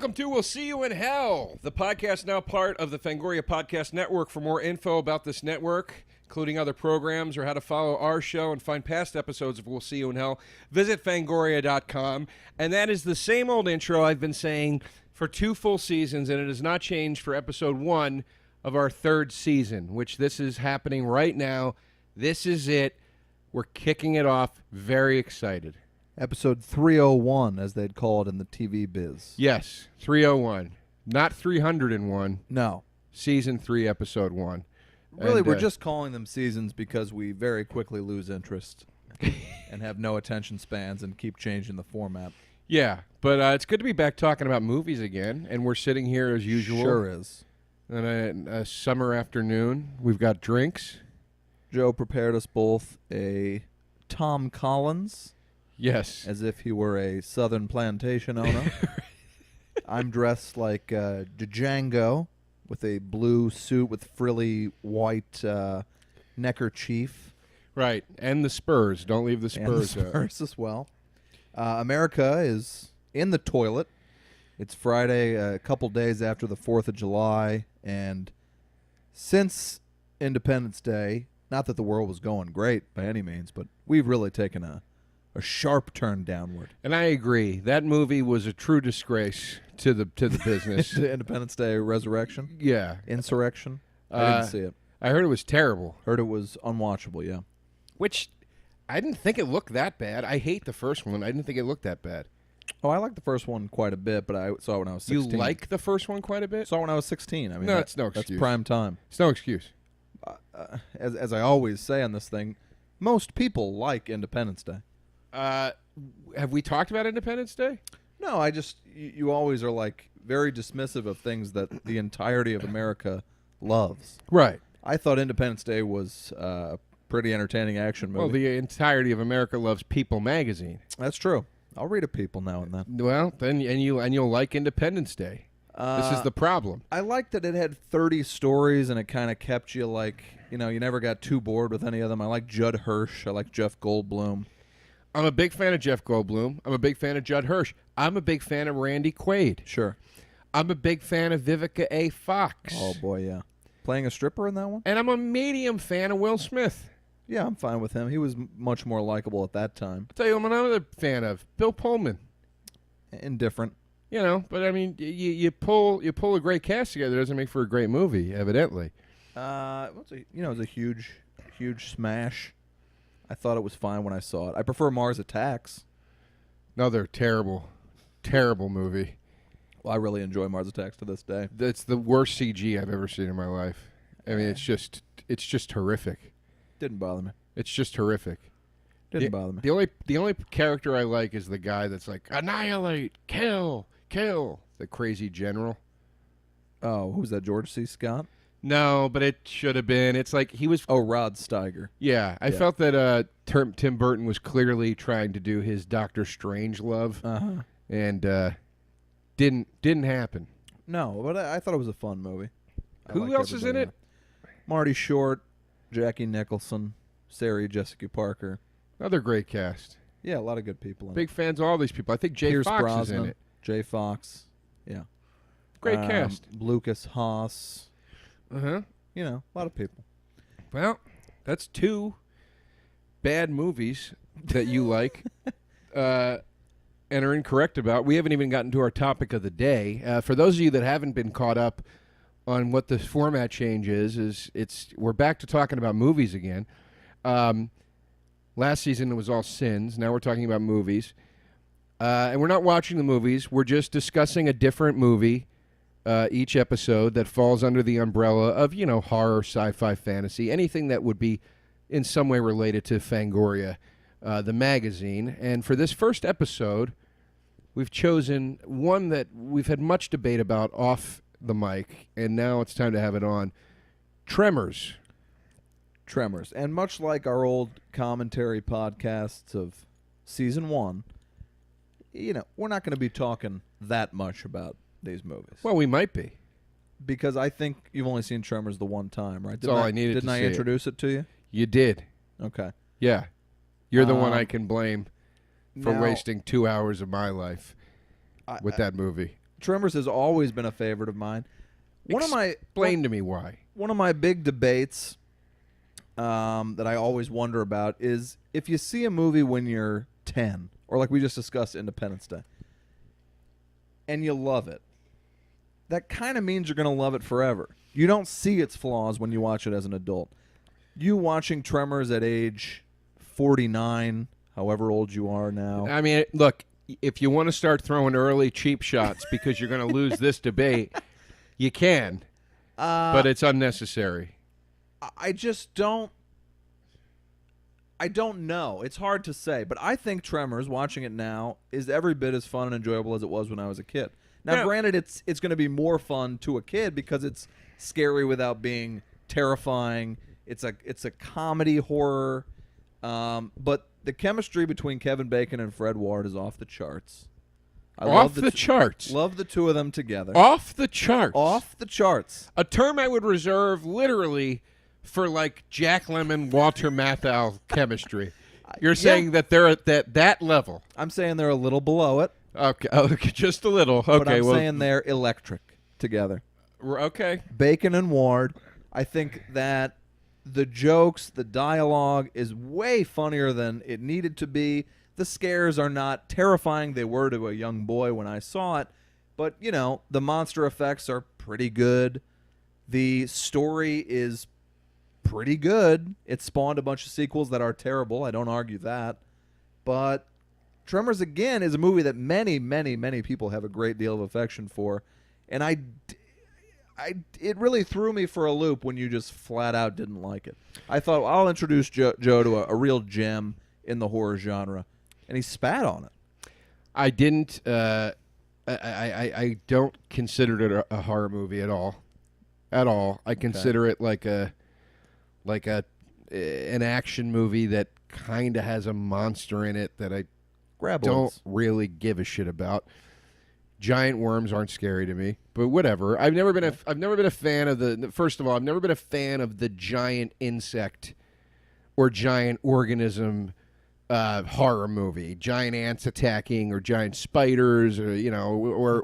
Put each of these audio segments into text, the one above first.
Welcome to We'll See You in Hell, the podcast now part of the FANGORIA Podcast Network. For more info about this network, including other programs or how to follow our show and find past episodes of We'll See You in Hell, visit fangoria.com. And that is the same old intro I've been saying for 2 full seasons, and it has not changed for episode 1 of our 3rd season, which this is happening right now. This is it. We're kicking it off. Very excited. Episode 301, as they'd call it in the TV biz. Yes, 301. Not 301. No. Season 3, episode 1. Really, And, we're just calling them seasons because we very quickly lose interest and have no attention spans and keep changing the format. Yeah, but it's good to be back talking about movies again, and we're sitting here as usual. Sure is. On a summer afternoon. We've got drinks. Joe prepared us both a Tom Collins. Yes. As if he were a southern plantation owner. I'm dressed like Django with a blue suit with frilly white neckerchief. Right, and the Spurs. Don't leave the Spurs And the Spurs as well. America is in the toilet. It's Friday, a couple days after the 4th of July, and since Independence Day, not that the world was going great by any means, but we've really taken a sharp turn downward. And I agree. That movie was a true disgrace to the business. To Independence Day Resurrection? Yeah. Insurrection? I didn't see it. I heard it was terrible. Heard it was unwatchable, yeah. Which, I didn't think it looked that bad. I hate the first one. I didn't think it looked that bad. Oh, I like the first one quite a bit, but I saw it when I was 16. You like the first one quite a bit? Saw it when I was 16. I mean, no, it's no excuse. That's prime time. It's no excuse. As I always say on this thing, most people like Independence Day. Have we talked about Independence Day? No, I just you always are like very dismissive of things that the entirety of America loves. Right. I thought Independence Day was a pretty entertaining action movie. Well, the entirety of America loves People magazine. That's true. I'll read a People now and then. Well, then you'll like Independence Day. This is the problem. I liked that it had 30 stories and it kind of kept you like, you never got too bored with any of them. I like Judd Hirsch. I like Jeff Goldblum. I'm a big fan of Jeff Goldblum. I'm a big fan of Judd Hirsch. I'm a big fan of Randy Quaid. Sure. I'm a big fan of Vivica A. Fox. Oh, boy, yeah. Playing a stripper in that one? And I'm a medium fan of Will Smith. Yeah, I'm fine with him. He was much more likable at that time. I'll tell you what I'm another fan of. Bill Pullman. Indifferent. But I mean, you pull a great cast together, it doesn't make for a great movie, evidently. It was a huge smash. I thought it was fine when I saw it. I prefer Mars Attacks. Another terrible movie. Well, I really enjoy Mars Attacks to this day. That's the worst CG I've ever seen in my life. I mean, it's just horrific. Didn't bother me. It's just horrific. Didn't bother me. The only character I like is the guy that's like, annihilate, kill. The crazy general. Oh, who's that? George C. Scott? No, but it should have been. It's like he was. Oh, Rod Steiger. Yeah, I felt that Tim Burton was clearly trying to do his Doctor Strangelove, and didn't happen. No, but I thought it was a fun movie. Who else is in it? Marty Short, Jackie Nicholson, Sarah Jessica Parker. Another great cast. Yeah, a lot of good people in Big fans of all these people. I think Jay Pierce Fox Brosnan, is in it. Jay Fox. Yeah. Great cast. Lucas Haas. Uh-huh. A lot of people. Well, that's 2 bad movies that you like and are incorrect about. We haven't even gotten to our topic of the day. For those of you that haven't been caught up on what the format change is we're back to talking about movies again. Last season it was all sins. Now we're talking about movies. And we're not watching the movies. We're just discussing a different movie each episode that falls under the umbrella of, horror, sci-fi, fantasy, anything that would be in some way related to Fangoria, the magazine. And for this first episode, we've chosen one that we've had much debate about off the mic, and now it's time to have it on. Tremors. And much like our old commentary podcasts of season 1, we're not going to be talking that much about these movies. Well, we might be. Because I think you've only seen Tremors the one time, right? That's all I needed to see. Didn't I introduce it to you? You did. Okay. Yeah. You're the one I can blame for wasting 2 hours of my life with that movie. Tremors has always been a favorite of mine. Explain to me why. One of my big debates that I always wonder about is if you see a movie when you're 10, or like we just discussed Independence Day, and you love it, that kind of means you're going to love it forever. You don't see its flaws when you watch it as an adult. You watching Tremors at age 49, however old you are now. I mean, look, if you want to start throwing early cheap shots because you're going to lose this debate, you can, but it's unnecessary. I just don't. I don't know. It's hard to say, but I think Tremors, watching it now, is every bit as fun and enjoyable as it was when I was a kid. Now, granted, it's going to be more fun to a kid because it's scary without being terrifying. It's a comedy horror, but the chemistry between Kevin Bacon and Fred Ward is off the charts. Off the charts. Love the two of them together. Off the charts. Off the charts. A term I would reserve literally for like Jack Lemmon, Walter Matthau chemistry. You're saying that they're at that level. I'm saying they're a little below it. Okay, just a little. Okay, but I'm saying they're electric together. Okay. Bacon and Ward. I think that the jokes, the dialogue is way funnier than it needed to be. The scares are not terrifying. They were to a young boy when I saw it. But, you know, the monster effects are pretty good. The story is pretty good. It spawned a bunch of sequels that are terrible. I don't argue that. But Tremors, again, is a movie that many, many, many people have a great deal of affection for. And it really threw me for a loop when you just flat out didn't like it. I thought, I'll introduce Joe to a real gem in the horror genre. And he spat on it. I didn't. I don't consider it a horror movie at all. At all. I consider it like an action movie that kind of has a monster in it that I don't really give a shit about. Giant worms aren't scary to me, but whatever. I've never been a fan of the. First of all, I've never been a fan of the giant insect or giant organism horror movie. Giant ants attacking, or giant spiders, or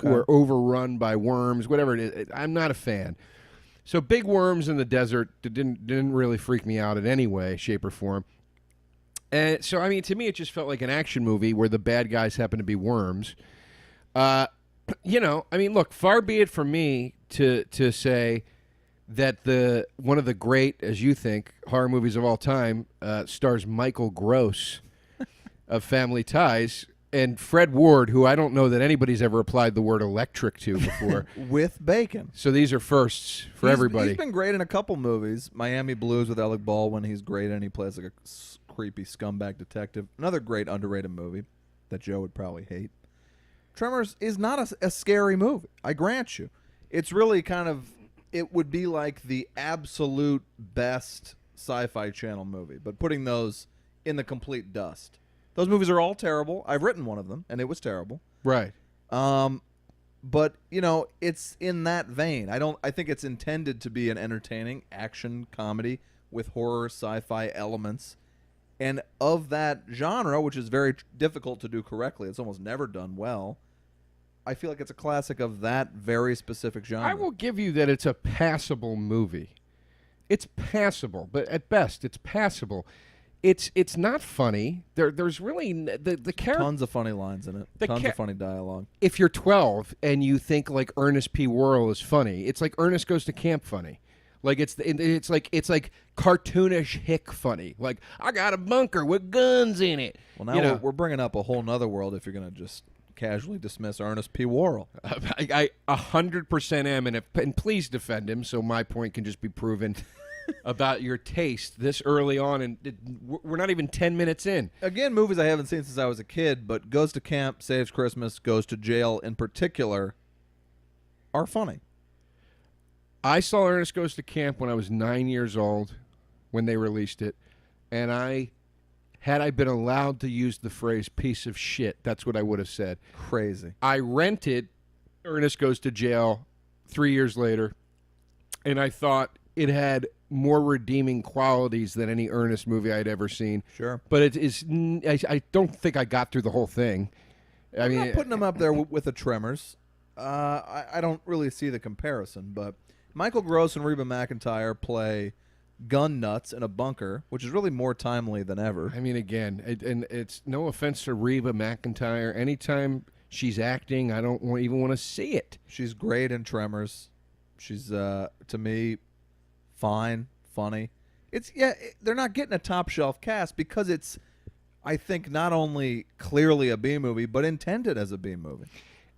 or overrun by worms. Whatever it is, I'm not a fan. So big worms in the desert didn't really freak me out in any way, shape, or form. And so, I mean, to me, it just felt like an action movie where the bad guys happen to be worms. I mean, look, far be it from me to say that one of the great, as you think, horror movies of all time stars Michael Gross of Family Ties and Fred Ward, who I don't know that anybody's ever applied the word electric to before. With Bacon. So these are firsts for everybody. He's been great in a couple movies. Miami Blues with Alec Baldwin. He's great, and he plays like a creepy scumbag detective. Another great underrated movie that Joe would probably hate. Tremors is not a scary movie. I grant you. It's really it would be like the absolute best Sci-Fi Channel movie, but putting those in the complete dust. Those movies are all terrible. I've written one of them, and it was terrible. Right. But, it's in that vein. I think it's intended to be an entertaining action comedy with horror sci-fi elements. And of that genre, which is very difficult to do correctly, it's almost never done well, I feel like it's a classic of that very specific genre. I will give you that it's a passable movie. It's passable, but at best, it's passable. It's not funny. There's really the character. Tons of funny lines in it. Tons of funny dialogue. If you're 12 and you think like Ernest P. Worrell is funny, it's like Ernest Goes to Camp funny. Like it's like cartoonish hick funny. Like, I got a bunker with guns in it. Well, now we're bringing up a whole nother world if you're going to just casually dismiss Ernest P. Worrell. I 100% am, and please defend him so my point can just be proven about your taste this early on, and we're not even 10 minutes in. Again, movies I haven't seen since I was a kid, but Goes to Camp, Saves Christmas, Goes to Jail in particular are funny. I saw Ernest Goes to Camp when I was 9 years old when they released it, and had I been allowed to use the phrase piece of shit, that's what I would have said. Crazy. I rented Ernest Goes to Jail 3 years later, and I thought it had more redeeming qualities than any Ernest movie I'd ever seen. Sure. But it is. I don't think I got through the whole thing. I'm not putting them up there with the Tremors. I don't really see the comparison, but Michael Gross and Reba McEntire play gun nuts in a bunker, which is really more timely than ever. I mean, again, and it's no offense to Reba McEntire. Anytime she's acting, I don't even want to see it. She's great in Tremors. She's, to me, fine, funny. They're not getting a top-shelf cast because it's, I think, not only clearly a B movie, but intended as a B movie.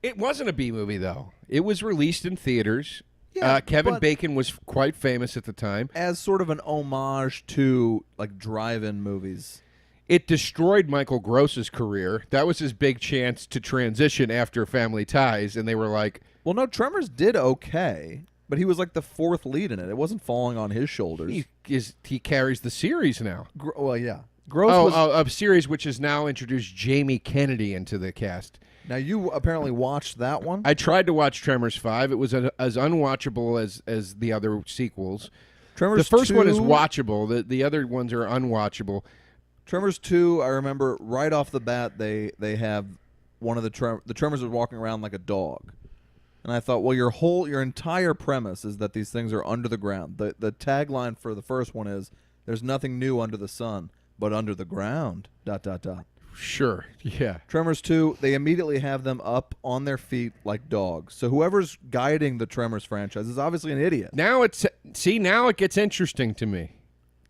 It wasn't a B movie, though. It was released in theaters. Yeah, Kevin Bacon was quite famous at the time. As sort of an homage to, like, drive-in movies. It destroyed Michael Gross's career. That was his big chance to transition after Family Ties, and they were like... Well, no, Tremors did okay, but he was like the fourth lead in it. It wasn't falling on his shoulders. He carries the series now. Well, yeah. Gross was... a series which has now introduced Jamie Kennedy into the cast. Now, you apparently watched that one? I tried to watch Tremors 5. It was as unwatchable as the other sequels. Tremors the first 2... one is watchable. The other ones are unwatchable. Tremors 2, I remember right off the bat, they have one of the Tremors is walking around like a dog. And I thought, well, your entire premise is that these things are under the ground. The tagline for the first one is, there's nothing new under the sun, but under the ground, ... Sure, yeah. Tremors 2, they immediately have them up on their feet like dogs. So whoever's guiding the Tremors franchise is obviously an idiot. Now it gets interesting to me.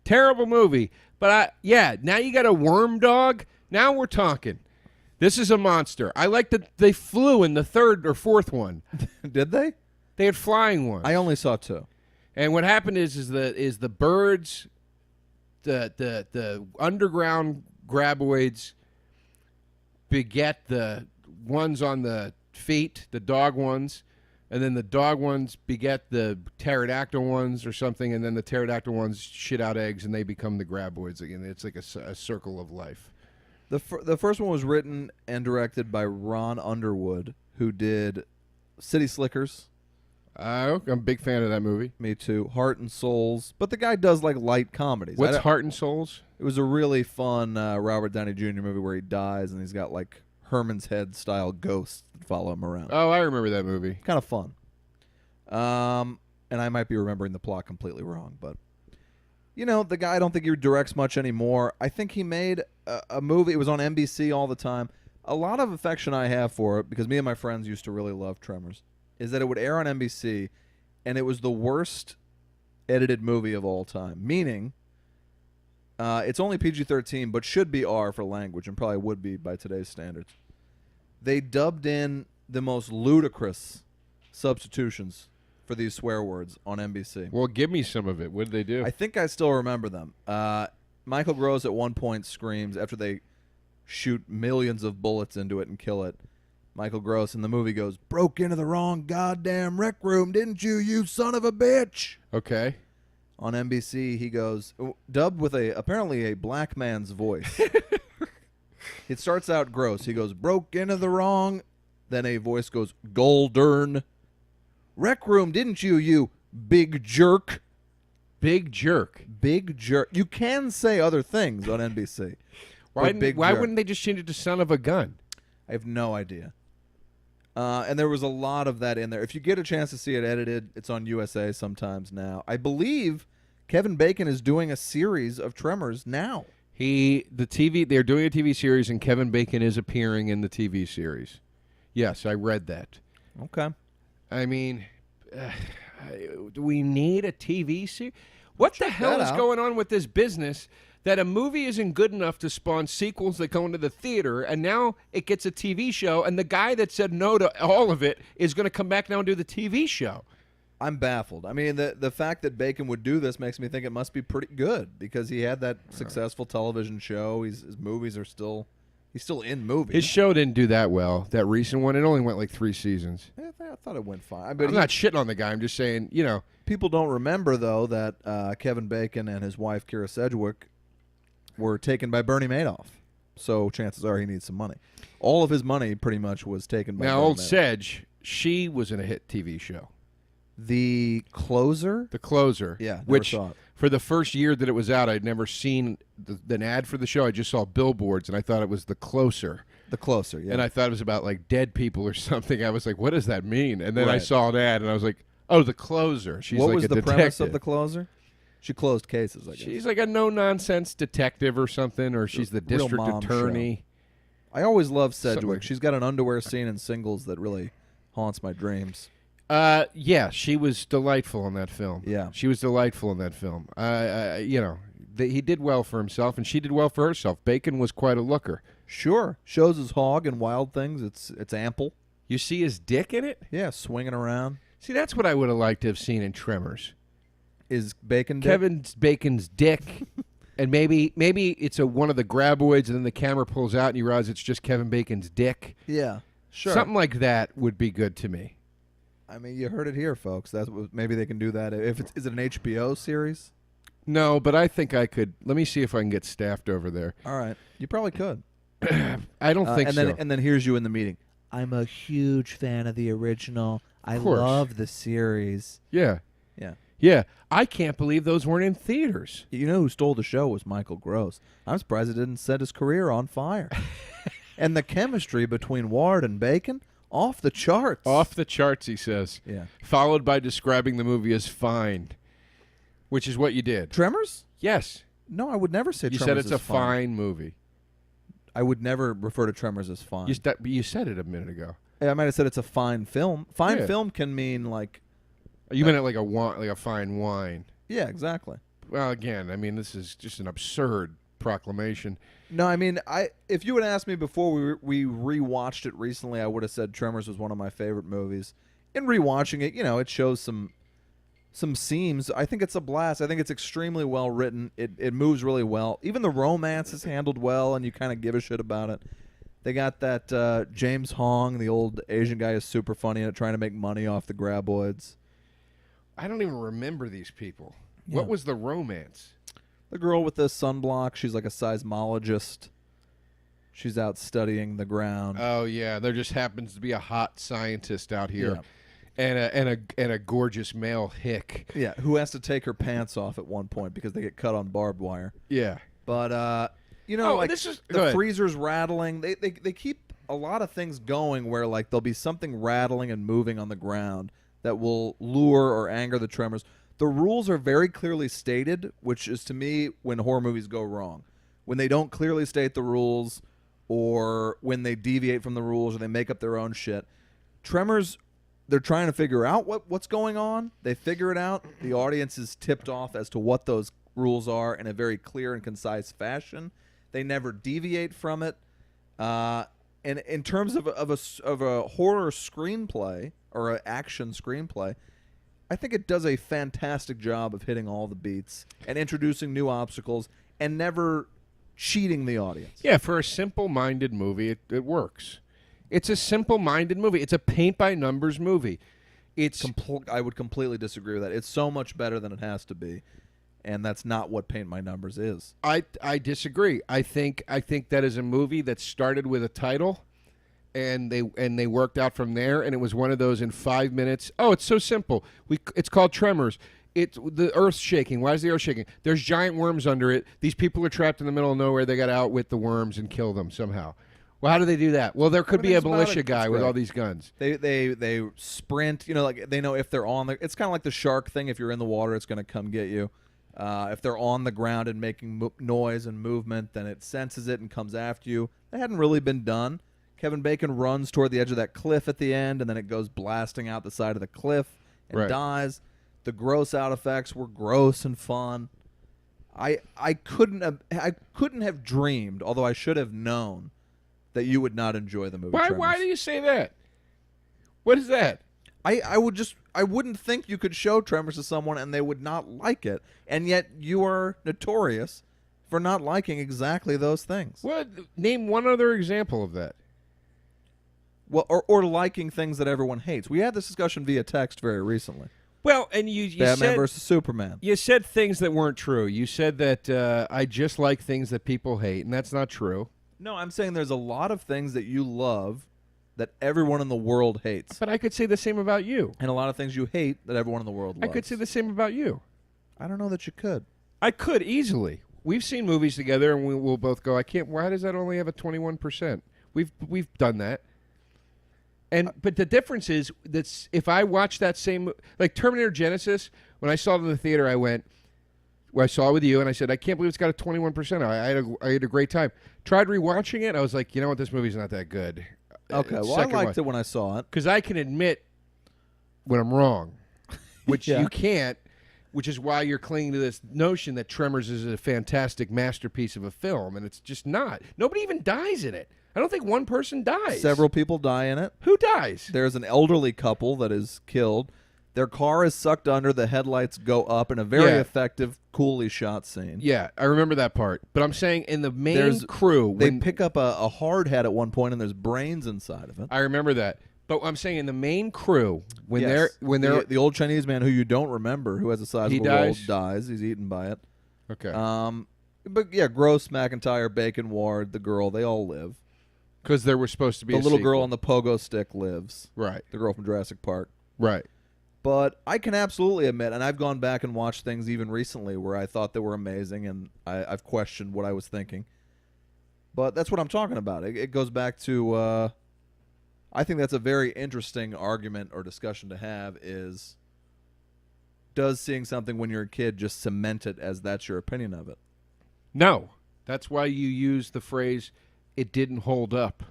Terrible movie, but now you got a worm dog. Now we're talking. This is a monster. I like that they flew in the third or fourth one. Did they? They had flying ones. I only saw 2. And what happened is the birds, the underground graboids beget the ones on the feet, the dog ones, and then the dog ones beget the pterodactyl ones or something, and then the pterodactyl ones shit out eggs and they become the graboids again. It's like a circle of life. The first one was written and directed by Ron Underwood, who did City Slickers. I'm a big fan of that movie. Me too. Heart and Souls. But the guy does like light comedies. What's Heart and Souls? It was a really fun Robert Downey Jr. movie where he dies and he's got like Herman's Head style ghosts that follow him around. Oh, I remember that movie. Kind of fun. And I might be remembering the plot completely wrong, but you know, the guy, I don't think he directs much anymore. I think he made a movie. It was on NBC all the time. A lot of affection I have for it, because me and my friends used to really love Tremors, is that it would air on NBC, and it was the worst edited movie of all time. Meaning, it's only PG-13, but should be R for language, and probably would be by today's standards. They dubbed in the most ludicrous substitutions for these swear words on NBC. Well, give me some of it. What did they do? I think I still remember them. Michael Gross at one point screams after they shoot millions of bullets into it and kill it. Michael Gross in the movie goes, "Broke into the wrong goddamn rec room, didn't you, you son of a bitch?" Okay. On NBC, he goes, dubbed with apparently a black man's voice. It starts out gross. He goes, "Broke into the wrong," then a voice goes, "Goldern. Rec room, didn't you, you big jerk?" Big jerk. Big jerk. You can say other things on NBC. Why wouldn't they just change it to son of a gun? I have no idea. And there was a lot of that in there. If you get a chance to see it edited, it's on USA sometimes now. I believe Kevin Bacon is doing a series of Tremors now. They're doing a TV series, and Kevin Bacon is appearing in the TV series. Yes, I read that. Okay. I mean, do we need a TV series? What the hell is going on with this business that a movie isn't good enough to spawn sequels that go into the theater, and now it gets a TV show, and the guy that said no to all of it is going to come back now and do the TV show? I'm baffled. I mean, the fact that Bacon would do this makes me think it must be pretty good, because he had that successful television show. His movies are still... He's still in movies. His show didn't do that well. That recent one, it only went like 3 seasons. I thought it went fine. I'm not shitting on the guy. I'm just saying, you know. People don't remember, though, that Kevin Bacon and his wife, Kira Sedgwick, were taken by Bernie Madoff. So chances are he needs some money. All of his money pretty much was taken by Bernie Now, old Madoff. Sedge, she was in a hit TV show. The Closer? The Closer. Yeah, which saw it. For the first year that it was out, I'd never seen an ad for the show. I just saw billboards, and I thought it was The Closer. The Closer, yeah. And I thought it was about like dead people or something. I was like, what does that mean? And then I Right. saw that, and I was like, oh, The Closer. She's what like was a the detective. premise of The Closer? She closed cases, I guess. She's like a no-nonsense detective or something, or she's the Real district mom attorney. I always loved Something Sedgwick. like- She's got an underwear scene in Singles that really haunts my dreams. Yeah, she was delightful in that film. Yeah. She was delightful in that film. You know, he did well for himself, and she did well for herself. Bacon was quite a looker. Sure. Shows his hog in Wild Things. It's ample. You see his dick in it? Yeah, swinging around. See, that's what I would have liked to have seen in Tremors. Is Bacon dead? Kevin Bacon's dick, and maybe it's one of the graboids, and then the camera pulls out, and you realize it's just Kevin Bacon's dick. Yeah, sure. Something like that would be good to me. I mean, you heard it here, folks. Maybe they can do that. Is it an HBO series? No, but I think I could. Let me see if I can get staffed over there. All right, you probably could. I don't think so. And then here's you in the meeting. I'm a huge fan of the original. I course. love the series. Yeah. Yeah. Yeah. I can't believe those weren't in theaters. You know who stole the show was Michael Gross. I'm surprised it didn't set his career on fire. And the chemistry between Ward and Bacon, off the charts. Off the charts, he says. Yeah. Followed by describing the movie as fine, which is what you did. Tremors? Yes. No, I would never say You Tremors said it's is a fine movie. I would never refer to Tremors as fine. You said it a minute ago. I might have said it's a fine film. Fine Yeah. film can mean like... You meant it like a fine wine. Yeah, exactly. Well, again, I mean, this is just an absurd proclamation. No, I mean, if you had asked me before we rewatched it recently, I would have said Tremors was one of my favorite movies. In rewatching it, it shows some seams. I think it's a blast. I think it's extremely well written. It moves really well. Even the romance is handled well, and you kind of give a shit about it. They got that James Hong, the old Asian guy, is super funny at trying to make money off the graboids. I don't even remember these people. Yeah. What was the romance? The girl with the sunblock, she's like a seismologist. She's out studying the ground. Oh yeah, there just happens to be a hot scientist out here, and a gorgeous male hick. Yeah, who has to take her pants off at one point because they get cut on barbed wire. Yeah, But Oh, like this is- go the ahead. freezer's rattling. They keep a lot of things going where like there'll be something rattling and moving on the ground that will lure or anger the Tremors. The rules are very clearly stated, which is to me when horror movies go wrong. When they don't clearly state the rules or when they deviate from the rules or they make up their own shit. Tremors, they're trying to figure out what's going on. They figure it out. The audience is tipped off as to what those rules are in a very clear and concise fashion. They never deviate from it. And in terms of a horror screenplay or an action screenplay, I think it does a fantastic job of hitting all the beats and introducing new obstacles and never cheating the audience. yeah. For a simple-minded movie, it works. It's a simple-minded movie. It's a paint-by-numbers movie. It's I would completely disagree with that. It's so much better than it has to be, and that's not what Paint My Numbers is. I disagree. I think that is a movie that started with a title, and they worked out from there. And it was one of those in 5 minutes. Oh, it's so simple. It's called Tremors. It's the Earth's shaking. Why is the Earth shaking? There's giant worms under it. These people are trapped in the middle of nowhere. They got to outwit the worms and kill them somehow. Well, how do they do that? Well, there could be a Everything's about militia it. guy That's with right. all these guns. They sprint. Like they know if they're on the. It's kind of like the shark thing. If you're in the water, it's going to come get you. If they're on the ground and making noise and movement, then it senses it and comes after you. That hadn't really been done. Kevin Bacon runs toward the edge of that cliff at the end, and then it goes blasting out the side of the cliff and Right. dies. The gross out effects were gross and fun. I couldn't have dreamed, although I should have known, that you would not enjoy the movie. Why Tremors. do you say that? What is that? I wouldn't think you could show Tremors to someone and they would not like it, and yet you are notorious for not liking exactly those things. What? Name one other example of that. Well, or liking things that everyone hates. We had this discussion via text very recently. Well, and you Batman said versus Superman. you said things that weren't true. You said that I just like things that people hate, and that's not true. No, I'm saying there's a lot of things that you love that everyone in the world hates, But I could say the same about you. and a lot of things you hate that everyone in the world I loves. could say the same about you. I don't know that you could. I could easily. We've seen movies together, and we'll both go, I can't. Why does that only have a 21%? We've done that. But the difference is that if I watch that same, like Terminator Genesis, when I saw it in the theater, I saw it with you, and I said, I can't believe it's got a 21%. I had a great time. Tried rewatching it. I was like, you know what? This movie's not that good. Okay, well, I liked it when I saw it. Because I can admit when I'm wrong, which you can't, which is why you're clinging to this notion that Tremors is a fantastic masterpiece of a film, and it's just not. Nobody even dies in it. I don't think one person dies. Several people die in it. Who dies? There's an elderly couple that is killed. Their car is sucked under. The headlights go up in a very effective, coolly shot scene. Yeah, I remember that part. But I'm saying in the main crew, they pick up a hard hat at one point, and there's brains inside of it. I remember that. But I'm saying in the main crew, when they're the old Chinese man who you don't remember, who has a sizable role, dies. He's eaten by it. Okay. But yeah, Gross, McIntyre, Bacon, Ward, the girl, they all live. Because there was supposed to be the little girl on the pogo stick lives. Right. The girl from Jurassic Park. Right. But I can absolutely admit, and I've gone back and watched things even recently where I thought they were amazing, and I've questioned what I was thinking. But that's what I'm talking about. It goes back to, I think that's a very interesting argument or discussion to have is, does seeing something when you're a kid just cement it as that's your opinion of it? No. That's why you use the phrase, it didn't hold up.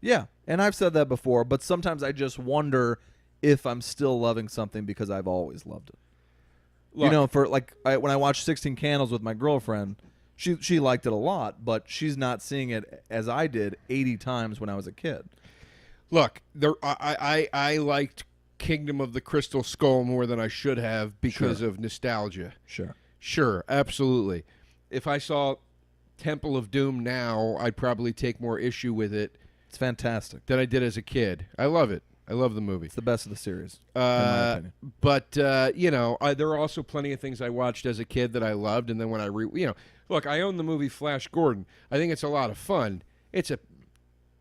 Yeah, and I've said that before, but sometimes I just wonder if I'm still loving something because I've always loved it. Look, you know, for when I watched 16 Candles with my girlfriend, she liked it a lot, but she's not seeing it as I did 80 times when I was a kid. Look, I liked Kingdom of the Crystal Skull more than I should have because of nostalgia. Sure, absolutely. If I saw Temple of Doom now, I'd probably take more issue with it. It's fantastic. Than I did as a kid. I love it. I love the movie. It's the best of the series, in my opinion. But, you know, there are also plenty of things I watched as a kid that I loved, and then when look, I own the movie Flash Gordon. I think it's a lot of fun. It's a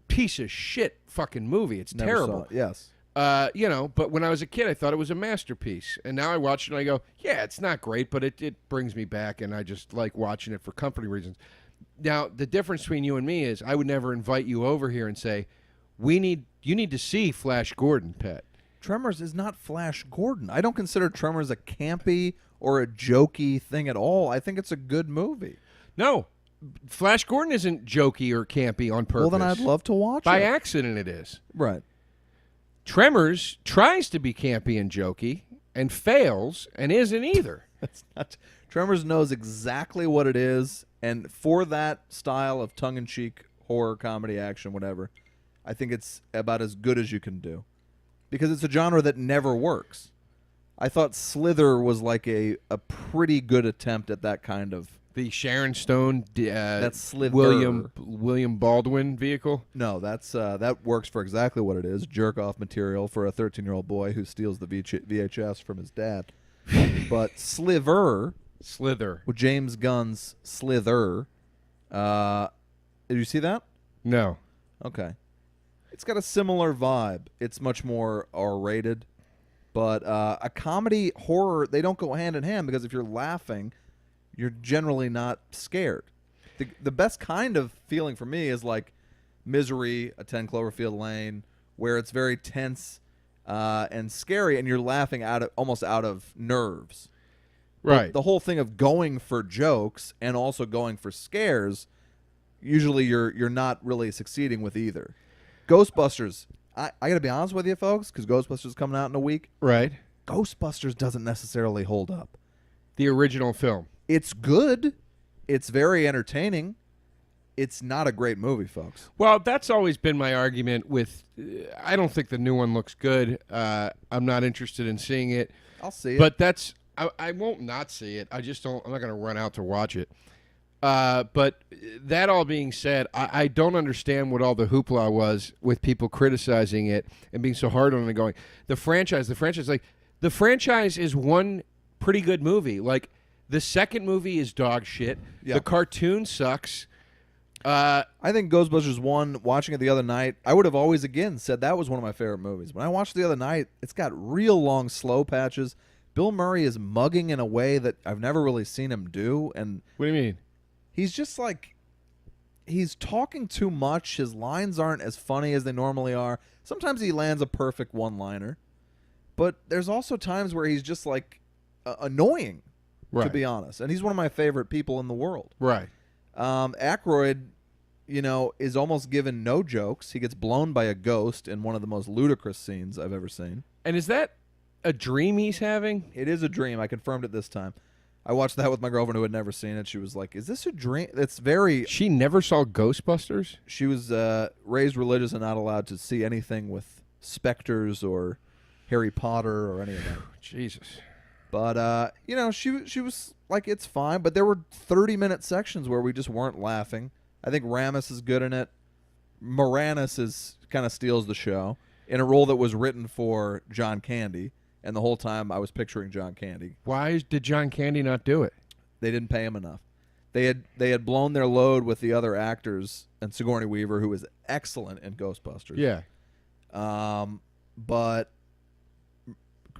piece of shit fucking movie. It's Never terrible. Saw it. Yes. You know, but when I was a kid, I thought it was a masterpiece. And now I watch it and I go, yeah, it's not great, but it brings me back, and I just like watching it for comforting reasons. Now, the difference between you and me is I would never invite you over here and say, you need to see Flash Gordon, Pat. Tremors is not Flash Gordon. I don't consider Tremors a campy or a jokey thing at all. I think it's a good movie. No, Flash Gordon isn't jokey or campy on purpose. Well, then I'd love to watch it. By accident it is. Right. Tremors tries to be campy and jokey and fails and isn't either. That's not. Tremors knows exactly what it is, and for that style of tongue-in-cheek horror, comedy, action, whatever, I think it's about as good as you can do. Because it's a genre that never works. I thought Slither was like a pretty good attempt at that kind of... The Sharon Stone, that's Slither. William Baldwin vehicle? No, that's that works for exactly what it is. Jerk-off material for a 13-year-old boy who steals the VHS from his dad. But Slither, with James Gunn's Slither, did you see that? No. Okay. It's got a similar vibe. It's much more R-rated. But a comedy, horror, they don't go hand in hand because if you're laughing, you're generally not scared. The best kind of feeling for me is like Misery, A 10 Cloverfield Lane, where it's very tense and scary, and you're laughing almost out of nerves. Right. But the whole thing of going for jokes and also going for scares, usually you're not really succeeding with either. Ghostbusters, I got to be honest with you, folks, because Ghostbusters is coming out in a week. Right. Ghostbusters doesn't necessarily hold up. The original film. It's good. It's very entertaining. It's not a great movie, folks. Well, that's always been my argument with... I don't think the new one looks good. I'm not interested in seeing it. I'll see it. But that's... I won't not see it. I just don't... I'm not going to run out to watch it. But that all being said, I don't understand what all the hoopla was with people criticizing it and being so hard on it and going, the franchise, like, the franchise is one pretty good movie. Like, the second movie is dog shit. Yeah. The cartoon sucks. I think Ghostbusters 1, watching it the other night, I would have always, again, said that was one of my favorite movies. When I watched it the other night, it's got real long, slow patches. Bill Murray is mugging in a way that I've never really seen him do. And what do you mean? He's just like, he's talking too much. His lines aren't as funny as they normally are. Sometimes he lands a perfect one-liner, but there's also times where he's just like annoying, to be honest. And he's one of my favorite people in the world. Right. Aykroyd, is almost given no jokes. He gets blown by a ghost in one of the most ludicrous scenes I've ever seen. And is that a dream he's having? It is a dream. I confirmed it this time. I watched that with my girlfriend who had never seen it. She was like, "Is this a dream?" It's very... She never saw Ghostbusters? She was raised religious and not allowed to see anything with specters or Harry Potter or any of that. Jesus. But, she was like, it's fine. But there were 30-minute sections where we just weren't laughing. I think Ramis is good in it. Moranis kind of steals the show in a role that was written for John Candy. And the whole time I was picturing John Candy. Why did John Candy not do it? They didn't pay him enough. They had blown their load with the other actors and Sigourney Weaver, who was excellent in Ghostbusters. Yeah. But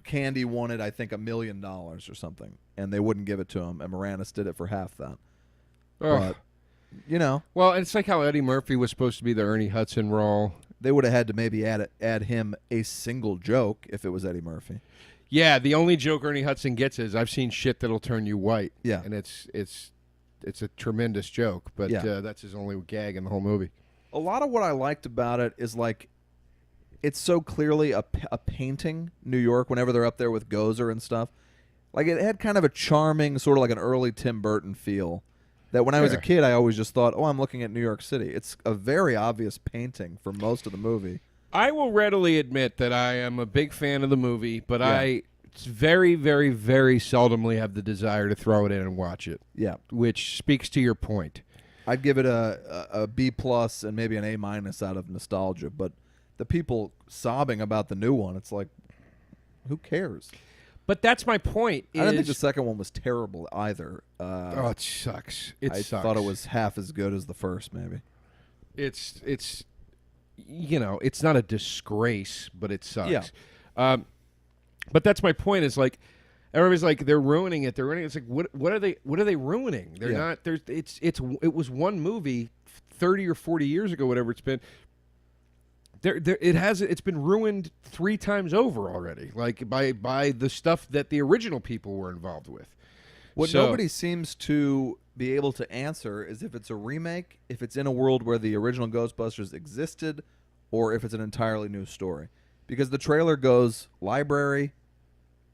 Candy wanted, I think, $1 million or something, and they wouldn't give it to him. And Moranis did it for half that. Ugh. But well, it's like how Eddie Murphy was supposed to be the Ernie Hudson role. They would have had to maybe add him a single joke if it was Eddie Murphy. Yeah, the only joke Ernie Hudson gets is, "I've seen shit that'll turn you white." Yeah, and it's a tremendous joke, but that's his only gag in the whole movie. A lot of what I liked about it is like, it's so clearly a painting New York whenever they're up there with Gozer and stuff. Like, it had kind of a charming, sort of like an early Tim Burton feel. That when I was a kid, I always just thought, oh, I'm looking at New York City. It's a very obvious painting for most of the movie. I will readily admit that I am a big fan of the movie, but I very, very, very seldomly have the desire to throw it in and watch it. Yeah. Which speaks to your point. I'd give it a B+ and maybe an A- out of nostalgia. But the people sobbing about the new one, it's like, who cares? But that's my point. I don't think the second one was terrible either. It sucks. I thought it was half as good as the first, maybe. It's it's not a disgrace, but it sucks. Yeah. But that's my point. Is like everybody's like they're ruining it. They're ruining it. It's like what are they ruining? They're not. It was one movie 30 or 40 years ago, whatever it's been. It's been ruined 3 times over already, like by the stuff that the original people were involved with. What nobody seems to be able to answer is if it's a remake, if it's in a world where the original Ghostbusters existed, or if it's an entirely new story. Because the trailer goes library,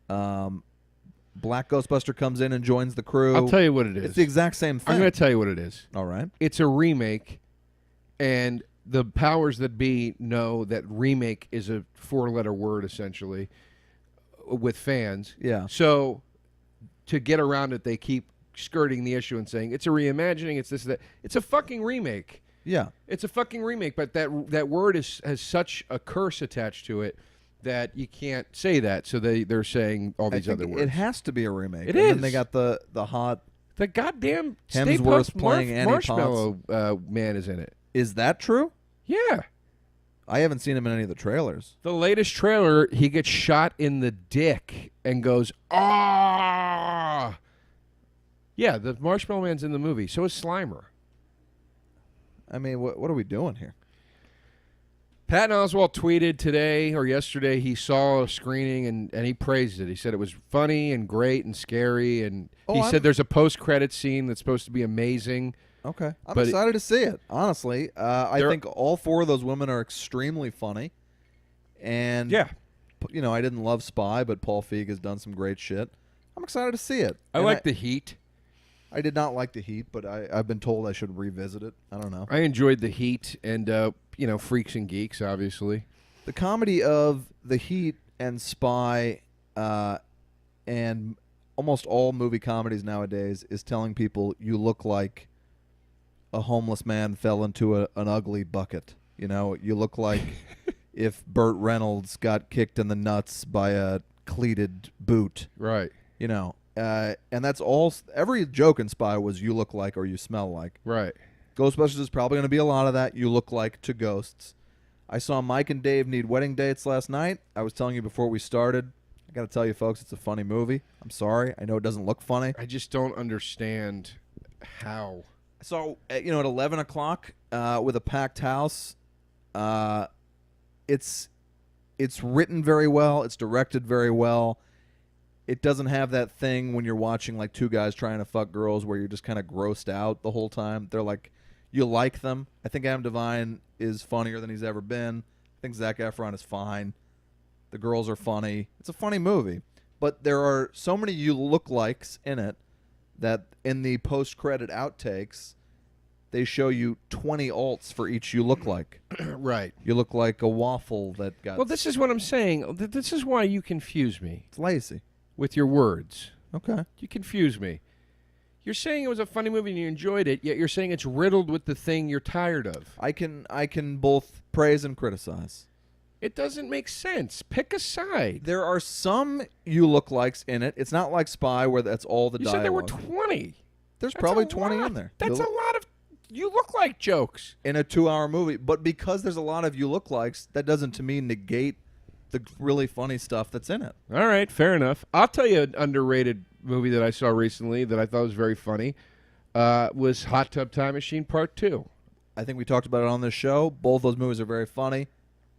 Black Ghostbuster comes in and joins the crew. I'll tell you what it is. It's the exact same thing. I'm going to tell you what it is. All right. It's a remake, and the powers that be know that remake is a 4-letter word, essentially, with fans. Yeah. So to get around it, they keep skirting the issue and saying, it's a reimagining, it's this, that. It's a fucking remake. Yeah. It's a fucking remake, but that word has such a curse attached to it that you can't say that, so they're saying all these other words. It has to be a remake. It and is. Then they got the hot... The goddamn Hemsworth Stay Puft playing Annie Marshmallow Man is in it. Is that true? Yeah. I haven't seen him in any of the trailers. The latest trailer, he gets shot in the dick and goes, ah! Yeah, the Marshmallow Man's in the movie. So is Slimer. I mean, what are we doing here? Patton Oswalt tweeted today or yesterday he saw a screening and he praised it. He said it was funny and great and scary. And he said there's a post-credit scene that's supposed to be amazing. Okay. I'm excited to see it, honestly. I think all 4 of those women are extremely funny. And, I didn't love Spy, but Paul Feig has done some great shit. I'm excited to see it. I like The Heat. I did not like The Heat, but I've been told I should revisit it. I don't know. I enjoyed The Heat and, Freaks and Geeks, obviously. The comedy of The Heat and Spy and almost all movie comedies nowadays is telling people you look like a homeless man fell into an ugly bucket. You look like if Burt Reynolds got kicked in the nuts by a cleated boot. Right. And that's all. Every joke in Spy was you look like or you smell like. Right. Ghostbusters is probably going to be a lot of that. You look like to ghosts. I saw Mike and Dave Need Wedding Dates last night. I was telling you before we started. I got to tell you, folks, it's a funny movie. I'm sorry. I know it doesn't look funny. I just don't understand how. So, at 11 o'clock with a packed house, it's written very well. It's directed very well. It doesn't have that thing when you're watching like two guys trying to fuck girls where you're just kind of grossed out the whole time. They're like, you like them. I think Adam Devine is funnier than he's ever been. I think Zac Efron is fine. The girls are funny. It's a funny movie. But there are so many you look likes in it that in the post-credit outtakes, they show you 20 alts for each you look like. Right. You look like a waffle that got... Well, this is what I'm saying. This is why you confuse me. It's lazy. With your words. Okay. You confuse me. You're saying it was a funny movie and you enjoyed it, yet you're saying it's riddled with the thing you're tired of. I can both praise and criticize. It doesn't make sense. Pick a side. There are some you look likes in it. It's not like Spy where that's all the you dialogue. said there were 20. There's That's probably a 20 lot. in there. That's a lot of you look like jokes. In a 2-hour movie. But because there's a lot of you look likes, that doesn't to me negate the really funny stuff that's in it. All right, fair enough. I'll tell you an underrated movie that I saw recently that I thought was very funny was Hot Tub Time Machine Part 2. I think we talked about it on this show. Both those movies are very funny.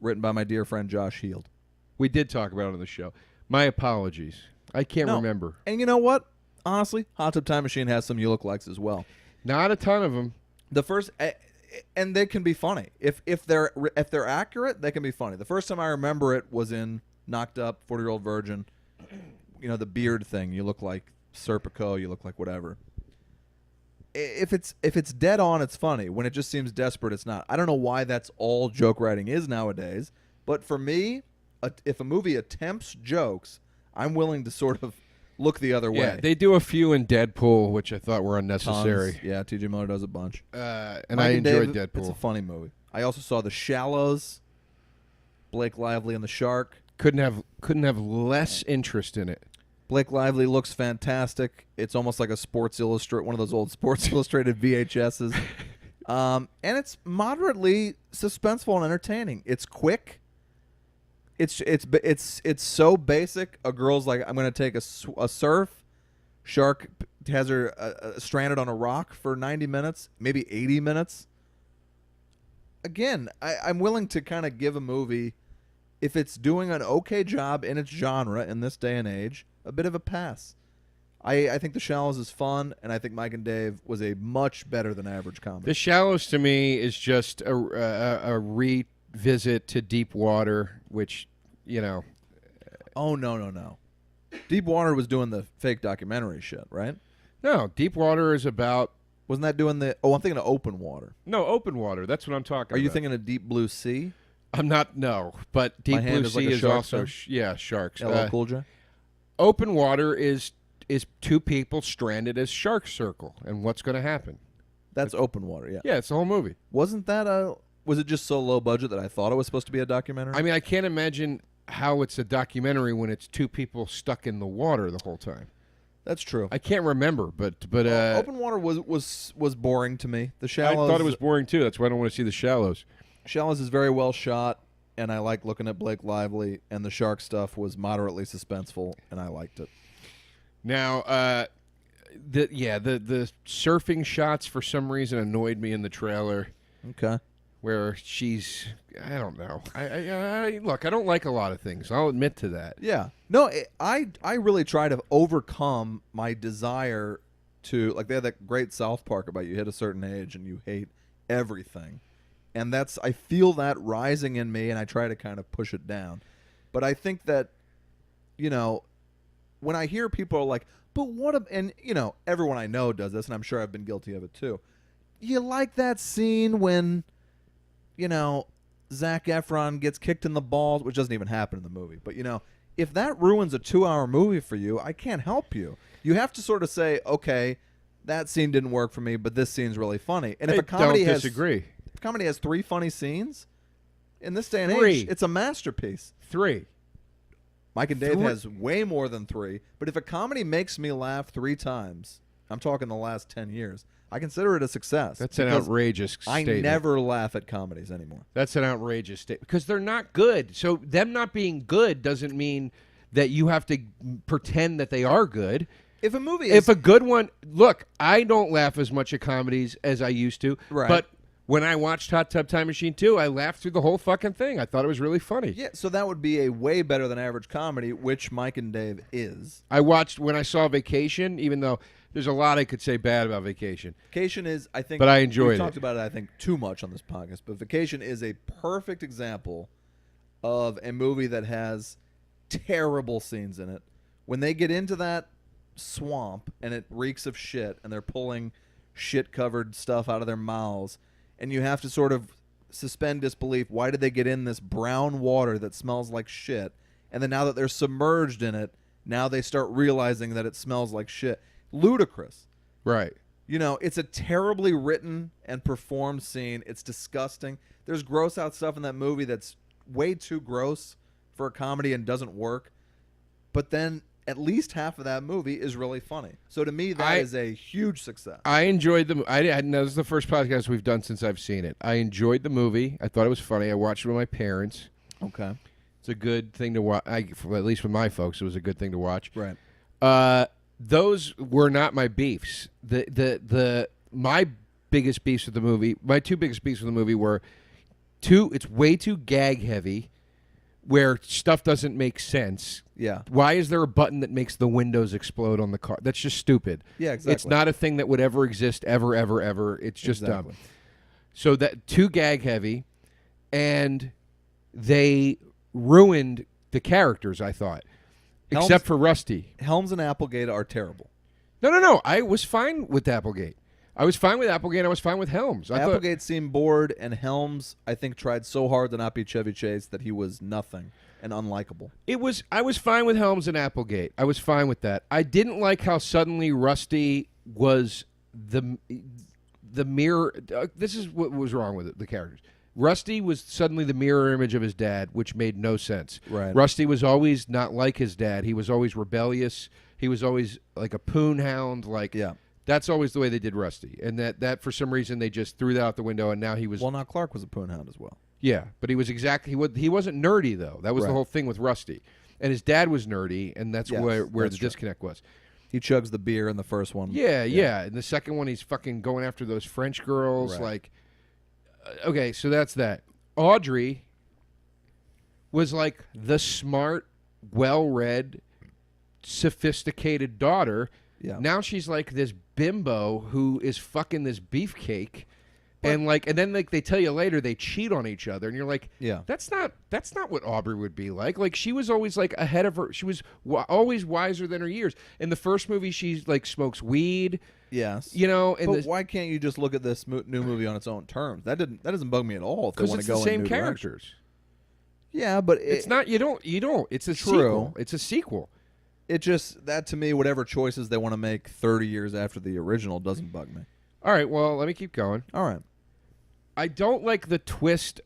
Written by my dear friend Josh Heald. We did talk about it on the show. My apologies. I can't remember. And you know what? Honestly, Hot Tub Time Machine has some you look likes as well. Not a ton of them. The first, and they can be funny if they're accurate. They can be funny. The first time I remember it was in Knocked Up, 40-Year-Old Virgin. The beard thing. You look like Serpico. You look like whatever. If it's dead on, it's funny. When it just seems desperate, it's not. I don't know why that's all joke writing is nowadays. But for me, if a movie attempts jokes, I'm willing to sort of look the other way. Yeah, they do a few in Deadpool, which I thought were unnecessary. Tons. Yeah, T.J. Miller does a bunch. And Mike I and enjoyed Dave, Deadpool. It's a funny movie. I also saw The Shallows. Blake Lively and the Shark. Couldn't have less interest in it. Blake Lively looks fantastic. It's almost like a one of those old Sports Illustrated VHSs. And it's moderately suspenseful and entertaining. It's quick. It's so basic. A girl's like, I'm going to take a surf. Shark has her stranded on a rock for 90 minutes, maybe 80 minutes. Again, I'm willing to kind of give a movie, if it's doing an okay job in its genre in this day and age, a bit of a pass. I think The Shallows is fun, and I think Mike and Dave was a much better than average comedy. The Shallows to me is just a revisit to Deep Water, which, Oh, no. Deep Water was doing the fake documentary shit, right? No, Deep Water is about... Wasn't that doing the... Oh, I'm thinking of Open Water. No, Open Water. That's what I'm talking about. Are you thinking of Deep Blue Sea? I'm not, no. But Deep Blue Sea is also... sharks. LL Cool J? Open Water is two people stranded as Shark Circle, and what's going to happen? That's Open Water, yeah. Yeah, it's the whole movie. Wasn't that was it just so low budget that I thought it was supposed to be a documentary? I mean, I can't imagine how it's a documentary when it's two people stuck in the water the whole time. That's true. I can't remember, but Open Water was boring to me. The Shallows, I thought it was boring too. That's why I don't want to see The Shallows. Shallows is very well shot, and I like looking at Blake Lively, and the shark stuff was moderately suspenseful, and I liked it. Now, the surfing shots for some reason annoyed me in the trailer. Okay. Where she's, I don't know. Look, I don't like a lot of things. I'll admit to that. Yeah. No, I really try to overcome my desire to, like, they had that great South Park about you hit a certain age and you hate everything. And I feel that rising in me, and I try to kind of push it down. But I think that, when I hear people are like, but what, and, everyone I know does this, and I'm sure I've been guilty of it too. You like that scene when, Zac Efron gets kicked in the balls, which doesn't even happen in the movie. But, if that ruins a 2-hour movie for you, I can't help you. You have to sort of say, okay, that scene didn't work for me, but this scene's really funny. And if a comedy disagree. If comedy has 3 funny scenes, in this day and 3. age, it's a masterpiece. 3. Mike and Dave has way more than 3. But if a comedy makes me laugh 3 times, I'm talking the last 10 years, I consider it a success. That's an outrageous statement. I never laugh at comedies anymore. That's an outrageous statement. Because they're not good. So them not being good doesn't mean that you have to pretend that they are good. If a movie is... If a good one... Look, I don't laugh as much at comedies as I used to. Right. But when I watched Hot Tub Time Machine 2, I laughed through the whole fucking thing. I thought it was really funny. Yeah, so that would be a way better than average comedy, which Mike and Dave is. I watched... When I saw Vacation, even though there's a lot I could say bad about Vacation. Vacation is, I think... But I enjoyed it. We've talked about it, I think, too much on this podcast. But Vacation is a perfect example of a movie that has terrible scenes in it. When they get into that swamp and it reeks of shit and they're pulling shit-covered stuff out of their mouths, and you have to sort of suspend disbelief. Why did they get in this brown water that smells like shit? And then now that they're submerged in it, now they start realizing that it smells like shit. Ludicrous. Right. You know, it's a terribly written and performed scene. It's disgusting. There's gross out stuff in that movie that's way too gross for a comedy and doesn't work. But then at least half of that movie is really funny. So to me, that is a huge success. I enjoyed the movie. This is the first podcast we've done since I've seen it. I enjoyed the movie. I thought it was funny. I watched it with my parents. Okay. It's a good thing to watch. At least with my folks, it was a good thing to watch. Right. Those were not my beefs. My biggest beefs with the movie, my two biggest beefs with the movie were it's way too gag heavy, where stuff doesn't make sense. Yeah. Why is there a button that makes the windows explode on the car? That's just stupid. Yeah, exactly. It's not a thing that would ever exist, ever, ever, ever. It's just dumb. So that too gag heavy, and they ruined the characters, I thought. Except for Rusty. Helms and Applegate are terrible. No. I was fine with Applegate. I was fine with Applegate. I was fine with Helms. Applegate seemed bored, and Helms, I think, tried so hard to not be Chevy Chase that he was nothing and unlikable. I was fine with Helms and Applegate. I was fine with that. I didn't like how suddenly Rusty was the mirror. This is what was wrong with the characters. Rusty was suddenly the mirror image of his dad, which made no sense. Right. Rusty was always not like his dad. He was always rebellious. He was always like a poon hound. Yeah. That's always the way they did Rusty. And that for some reason, they just threw that out the window, and now he was... Well, now Clark was a poon hound as well. Yeah, but he was exactly... He wasn't nerdy, though. That was the whole thing with Rusty. And his dad was nerdy, and that's where the disconnect was. He chugs the beer in the first one. Yeah. In the second one, he's fucking going after those French girls. Right. Okay, so that's that. Audrey was like the smart, well-read, sophisticated daughter. Yeah. Now she's like this bimbo who is fucking this beefcake, and then they tell you later they cheat on each other, and you're like, yeah, that's not what Aubrey would be like. Like, she was always like ahead of her. She was always wiser than her years. In the first movie, she like smokes weed. Yes, you know. But why can't you just look at this new movie on its own terms? That doesn't bug me at all. If they want to go the same in new characters. Direction. Yeah, but it's not. You don't. It's a true. Sequel. It's a sequel. It just, that to me, whatever choices they want to make 30 years after the original doesn't bug me. All right, well, let me keep going. All right. I don't like the twist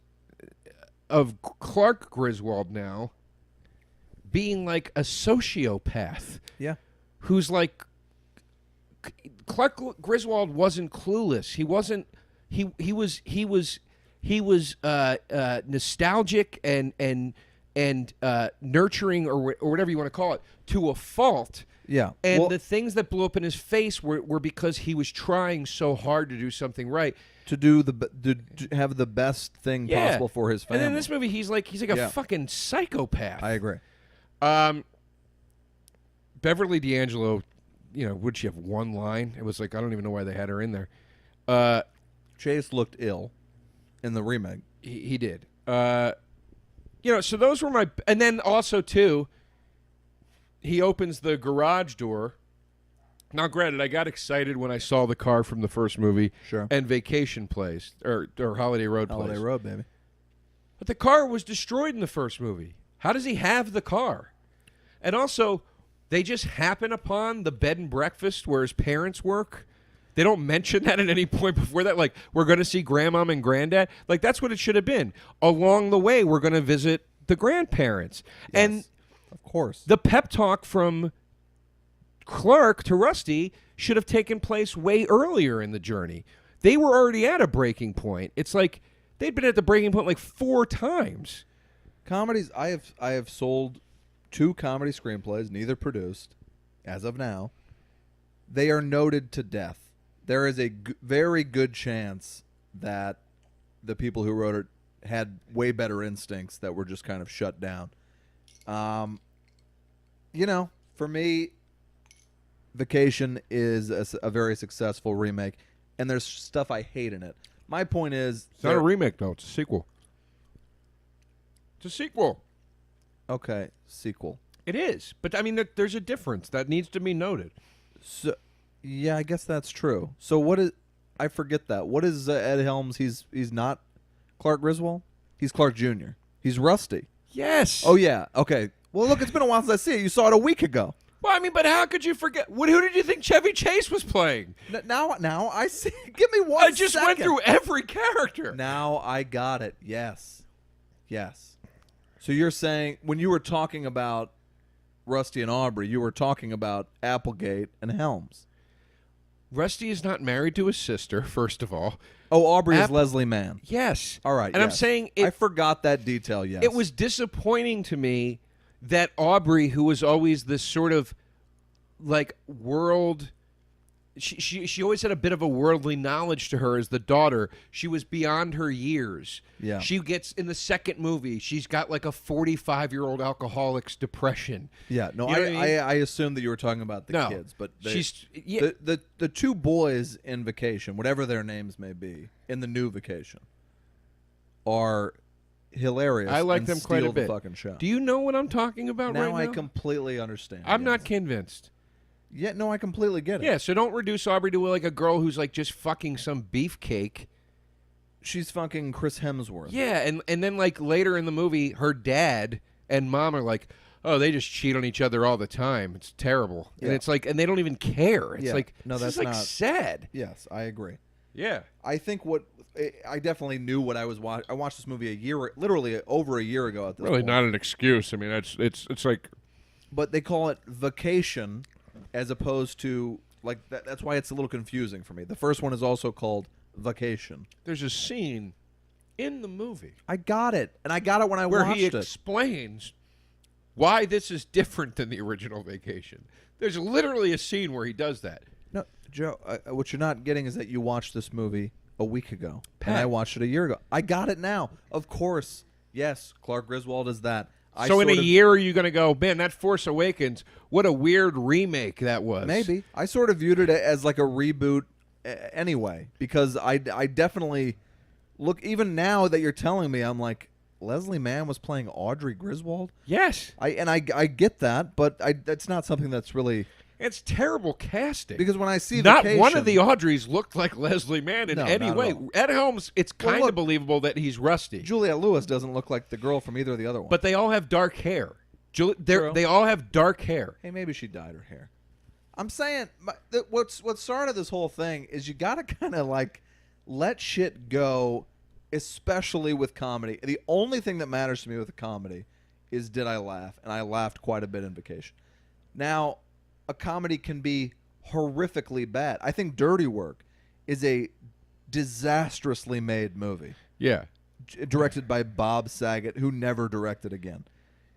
of Clark Griswold now being like a sociopath. Yeah. Who's like, Clark Griswold wasn't clueless. He wasn't, he was nostalgic and nurturing or whatever you want to call it to a fault. Yeah. And the things that blew up in his face were because he was trying so hard to do something right. To have the best thing possible for his family. And in this movie, he's like a fucking psychopath. I agree. Beverly D'Angelo, would she have one line? It was like, I don't even know why they had her in there. Chase looked ill in the remake. He did. So those were my... And then also, too, he opens the garage door. Now, granted, I got excited when I saw the car from the first movie. Sure. And Vacation plays, or Holiday Road plays. Holiday Road, baby. But the car was destroyed in the first movie. How does he have the car? And also, they just happen upon the bed and breakfast where his parents work. They don't mention that at any point before that. Like, we're going to see grandmom and granddad. Like, that's what it should have been. Along the way, we're going to visit the grandparents. Yes, and of course, the pep talk from Clark to Rusty should have taken place way earlier in the journey. They were already at a breaking point. It's like they'd been at the breaking point like 4 times. Comedies, I have sold 2 comedy screenplays, neither produced, as of now. they are noted to death. There is a very good chance that the people who wrote it had way better instincts that were just kind of shut down. For me, Vacation is a very successful remake, and there's stuff I hate in it. My point is... It's not a remake, though. It's a sequel. It's a sequel. Okay, sequel. It is. But, I mean, there's a difference. That needs to be noted. So, yeah, I guess that's true. So what is... I forget that. What is Ed Helms? He's not Clark Griswold? He's Clark Jr. He's Rusty. Yes. Oh, yeah. Okay. Well, look, it's been a while since I see it. You saw it a week ago. Well, I mean, but how could you forget? Who did you think Chevy Chase was playing? Now I see. Give me one I just went through every character. Now I got it. Yes. So you're saying when you were talking about Rusty and Aubrey, you were talking about Applegate and Helms. Rusty is not married to his sister, first of all. Oh, Aubrey is Leslie Mann. Yes. All right. And I'm saying... I forgot that detail, yes. It was disappointing to me that Aubrey, who was always this sort of, like, world... She always had a bit of a worldly knowledge to her as the daughter. She was beyond her years. Yeah. She gets, in the second movie, she's got like a 45-year-old alcoholic's depression. Yeah. No, You know what I mean? I assumed that you were talking about the kids. But the two boys in Vacation, whatever their names may be, in the new Vacation, are hilarious. I like and them quite a steal bit. The fucking show. Do you know what I'm talking about right now? Now I completely understand. I'm not convinced. Yeah, no, I completely get it. Yeah, so don't reduce Aubrey to like a girl who's like just fucking some beefcake. She's fucking Chris Hemsworth. Yeah, and then like later in the movie, her dad and mom are like, oh, they just cheat on each other all the time. It's terrible. Yeah. And it's like, and they don't even care. It's like, no, this that's is like not sad. Yes, I agree. Yeah. I think I definitely knew what I was watching. I watched this movie literally over a year ago at this Really point. not an excuse. I mean, it's like. But they call it Vacation as opposed to, like, that's why it's a little confusing for me. The first one is also called Vacation. There's a scene in the movie. I got it. And I got it when I where watched he it. explains why this is different than the original Vacation. There's literally a scene where he does that. No, Joe, what you're not getting is that you watched this movie a week ago. Pat. And I watched it a year ago. I got it now. Of course. Yes, Clark Griswold is that. So in a year, are you going to go, man, that Force Awakens, what a weird remake that was. Maybe. I sort of viewed it as like a reboot anyway, because I definitely look, even now that you're telling me, I'm like, Leslie Mann was playing Audrey Griswold? Yes. I get that, but that's not something that's really... It's terrible casting. Because when I see not Vacation, one of the Audreys looked like Leslie Mann in any not way. at all. Ed Helms, it's kind of believable that he's Rusty. Juliette Lewis doesn't look like the girl from either of the other ones. But they all have dark hair. They all have dark hair. Hey, maybe she dyed her hair. I'm saying what started this whole thing is you got to kind of like let shit go, especially with comedy. The only thing that matters to me with a comedy is did I laugh, and I laughed quite a bit in Vacation. Now, a comedy can be horrifically bad. I think Dirty Work is a disastrously made movie. Yeah. Directed by Bob Saget, who never directed again.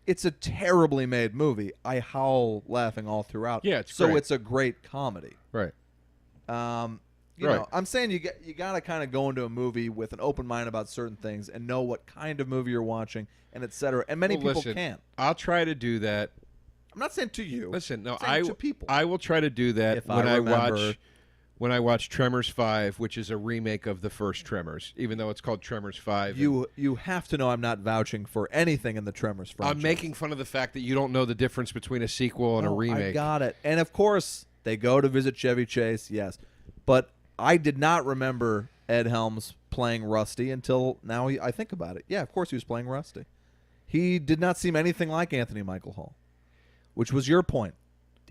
It's a terribly made movie. I howl laughing all throughout. Yeah, it's so great. it's a great comedy. Right. You know, I'm saying you got to kind of go into a movie with an open mind about certain things and know what kind of movie you're watching and et cetera. And many people can't. I'll try to do that. I'm not saying to you. Listen, no, to people. I will try to do that If when I I remember. when I watch Tremors 5, which is a remake of the first Tremors, even though it's called Tremors 5. You have to know I'm not vouching for anything in the Tremors franchise. I'm making fun of the fact that you don't know the difference between a sequel and a remake. I got it. And of course, they go to visit Chevy Chase, yes. But I did not remember Ed Helms playing Rusty until now I think about it. Yeah, of course he was playing Rusty. He did not seem anything like Anthony Michael Hall, which was your point.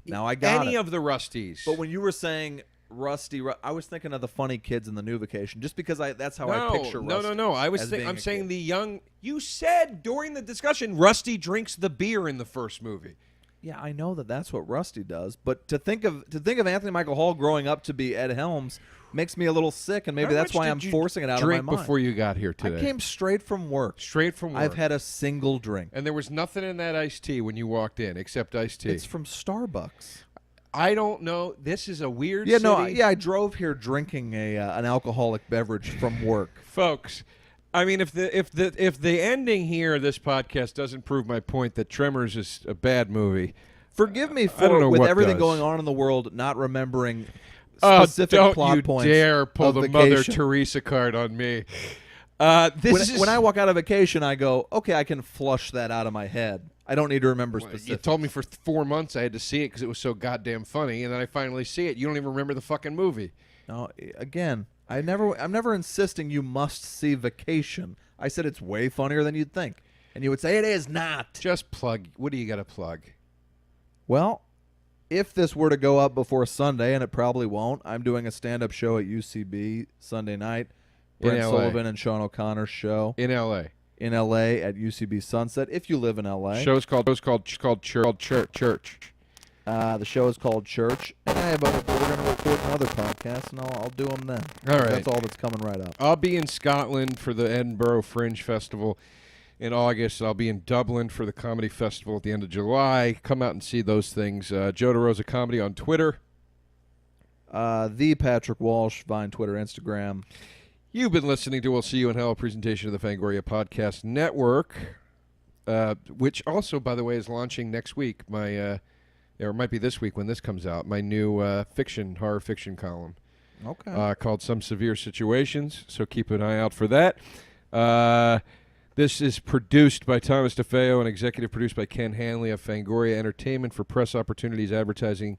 Now I got Any it. of the Rusties. But when you were saying Rusty, I was thinking of the funny kids in the new Vacation, just because that's how I picture Rusty. No. I'm saying the young. You said during the discussion, Rusty drinks the beer in the first movie. Yeah, I know that's what Rusty does, but to think of Anthony Michael Hall growing up to be Ed Helms makes me a little sick, and maybe that's why I'm forcing it out of my mind. Drink before you got here today. I came straight from work. I've had a single drink, and there was nothing in that iced tea when you walked in except iced tea. It's from Starbucks. I don't know. This is a weird Yeah, city. no, yeah. I drove here drinking an alcoholic beverage from work. Folks, I mean, if the ending here of this podcast doesn't prove my point that Tremors is a bad movie, Forgive me I don't know with what everything does. going on in the world, not remembering specific don't plot you points. dare pull of the Vacation. Mother Teresa card on me. When I walk out of vacation, I go, okay, I can flush that out of my head. I don't need to remember specifics. You told me for 4 months I had to see it because it was so goddamn funny, and then I finally see it. You don't even remember the fucking movie. No, again, I'm never insisting you must see Vacation. I said it's way funnier than you'd think, and you would say it is not. Just plug. What do you got to plug? Well, if this were to go up before Sunday, and it probably won't, I'm doing a stand-up show at UCB Sunday night. Brent LA. Sullivan and Sean O'Connor's show In L.A. in L.A. at UCB Sunset. If you live in L.A., Show's called Church. the show is called Church, and we're going to record another podcast, and I'll do them then. All right. That's all that's coming right up. I'll be in Scotland for the Edinburgh Fringe Festival in August. I'll be in Dublin for the Comedy Festival at the end of July. Come out and see those things. Joe DeRosa Comedy on Twitter. The Patrick Walsh, Vine, Twitter, Instagram. You've been listening to We'll See You in Hell, a presentation of the Fangoria Podcast Network, which also, by the way, is launching next week. Or it might be this week when this comes out, my new horror fiction column. Okay. Called Some Severe Situations, so keep an eye out for that. This is produced by Thomas DeFeo and executive produced by Ken Hanley of Fangoria Entertainment. For press opportunities, advertising,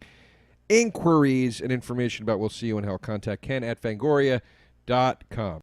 inquiries, and information about We'll See You in Hell, contact Ken at fangoria.com.